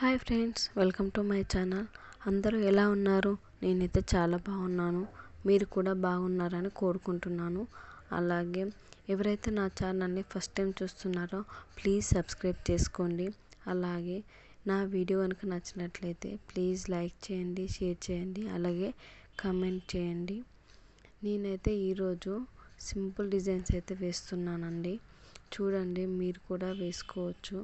Hi friends, welcome to my channel. అందరూ ఎలా ఉన్నారు? నేనైతే చాలా బాగున్నాను. మీరు కూడా బాగున్నారని కోరుకుంటున్నాను. అలాగే ఎవరైతే నా ఛానల్ని ఫస్ట్ టైం చూస్తున్నారో ప్లీజ్ సబ్స్క్రైబ్ చేసుకోండి. అలాగే నా వీడియో కనుక నచ్చినట్లయితే ప్లీజ్ లైక్ చేయండి, షేర్ చేయండి, అలాగే కామెంట్ చేయండి. నేనైతే ఈరోజు సింపుల్ డిజైన్స్ అయితే వేస్తున్నానండి. చూడండి, మీరు కూడా వేసుకోవచ్చు.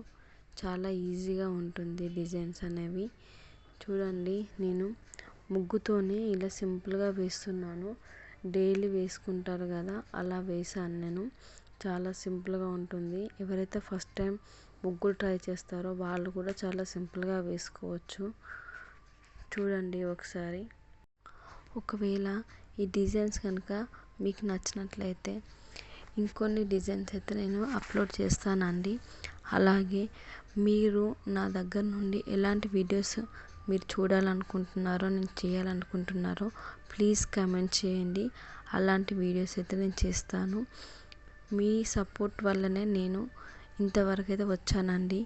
చాలా ఈజీగా ఉంటుంది డిజైన్స్ అనేవి. చూడండి, నేను ముగ్గుతోనే ఇలా సింపుల్గా వేస్తున్నాను. డైలీ వేసుకుంటారు కదా, అలా వేసాను నేను. చాలా సింపుల్గా ఉంటుంది. ఎవరైతే ఫస్ట్ టైం ముగ్గులు ట్రై చేస్తారో వాళ్ళు కూడా చాలా సింపుల్గా వేసుకోవచ్చు. చూడండి ఒకసారి. ఒకవేళ ఈ డిజైన్స్ కనుక మీకు నచ్చినట్లయితే ఇంకొన్ని డిజైన్స్ అయితే నేను అప్లోడ్ చేస్తానండి. అలాగే మీరు నా దగ్గర నుండి ఎలాంటి వీడియోస్ మీరు చూడాలనుకుంటున్నారో, నేను చేయాలనుకుంటున్నారో ప్లీజ్ కామెంట్ చేయండి. అలాంటి వీడియోస్ అయితే నేను చేస్తాను. మీ సపోర్ట్ వల్లనే నేను ఇంతవరకు అయితే వచ్చానండి.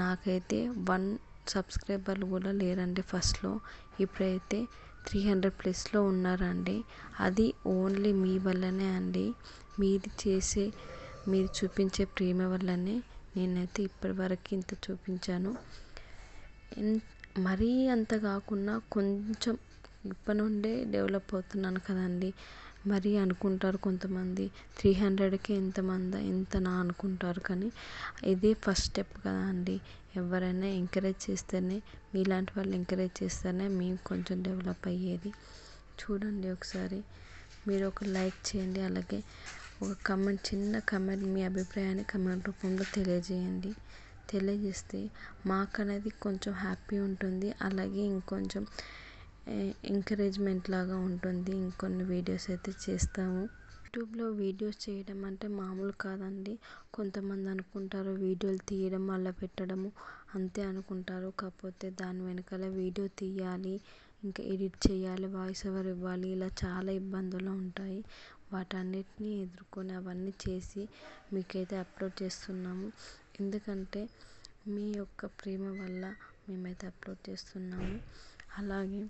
నాకైతే 1 సబ్స్క్రైబర్లు కూడా లేరండి ఫస్ట్లో. ఇప్పుడైతే 300+ ఉన్నారండి. అది ఓన్లీ మీ వల్లనే అండి. మీరు చూపించే ప్రేమ వల్లనే నేనైతే ఇప్పటివరకు ఇంత చూపించాను. మరీ అంత కాకుండా కొంచెం ఇప్పటి నుండే డెవలప్ అవుతున్నాను కదండి. మరీ అనుకుంటారు కొంతమంది 300కే ఎంతనా అనుకుంటారు. కానీ ఇదే ఫస్ట్ స్టెప్ కదా అండి. ఎవరైనా ఎంకరేజ్ చేస్తేనే, మీలాంటి వాళ్ళు ఎంకరేజ్ చేస్తేనే మేము కొంచెం డెవలప్ అయ్యేది. చూడండి ఒకసారి. మీరు ఒక లైక్ చేయండి, అలాగే ఒక కమెంట్, చిన్న కమెంట్, మీ అభిప్రాయాన్ని కమెంట్ రూపంలో తెలియజేయండి. తెలియజేస్తే మాకు అనేది కొంచెం హ్యాపీ ఉంటుంది. అలాగే ఇంకొంచెం ఎంకరేజ్మెంట్ లాగా ఉంటుంది. ఇంకొన్ని వీడియోస్ అయితే చేస్తాము. యూట్యూబ్లో వీడియోస్ చేయడం అంటే మామూలు కాదండి. కొంతమంది అనుకుంటారు వీడియోలు తీయడం, అలా పెట్టడము అంతే అనుకుంటారు. కాకపోతే దాని వెనకాల వీడియో తీయాలి, ఇంకా ఎడిట్ చేయాలి, వాయిస్ ఓవర్ ఇవ్వాలి, ఇలా చాలా ఇబ్బందులు ఉంటాయి. వాటన్నిటిని ఎదుర్కొని అవన్నీ చేసి మీకైతే అప్లోడ్ చేస్తున్నాము. ఎందుకంటే మీ యొక్క ప్రేమ వల్ల మేమైతే అప్లోడ్ చేస్తున్నాము. అలాగే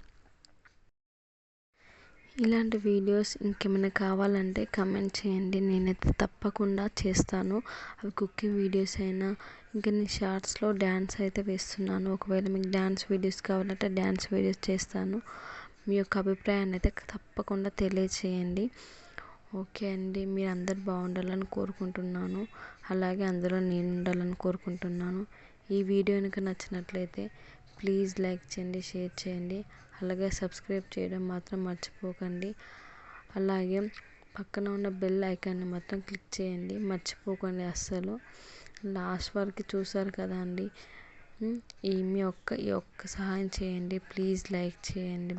ఇలాంటి వీడియోస్ ఇంకేమైనా కావాలంటే కమెంట్ చేయండి. నేనైతే తప్పకుండా చేస్తాను. అవి కుకింగ్ వీడియోస్ అయినా, ఇంకా నేను షార్ట్స్లో డ్యాన్స్ అయితే వేస్తున్నాను. ఒకవేళ మీకు డ్యాన్స్ వీడియోస్ కావాలంటే డ్యాన్స్ వీడియోస్ చేస్తాను. మీ యొక్క అభిప్రాయాన్ని అయితే తప్పకుండా తెలియచేయండి. ఓకే అండి. మీరు అందరు బాగుండాలని కోరుకుంటున్నాను. అలాగే అందులో నేను ఉండాలని కోరుకుంటున్నాను. ఈ వీడియో కనుక నచ్చినట్లయితే ప్లీజ్ లైక్ చేయండి, షేర్ చేయండి, అలాగే సబ్స్క్రైబ్ చేయడం మాత్రం మర్చిపోకండి. అలాగే పక్కన ఉన్న బెల్ ఐకాన్ని మాత్రం క్లిక్ చేయండి, మర్చిపోకండి అస్సలు. లాస్ట్ వరకు చూసారు కదా అండి. ఈ ఒక్క సహాయం చేయండి. ప్లీజ్ లైక్ చేయండి.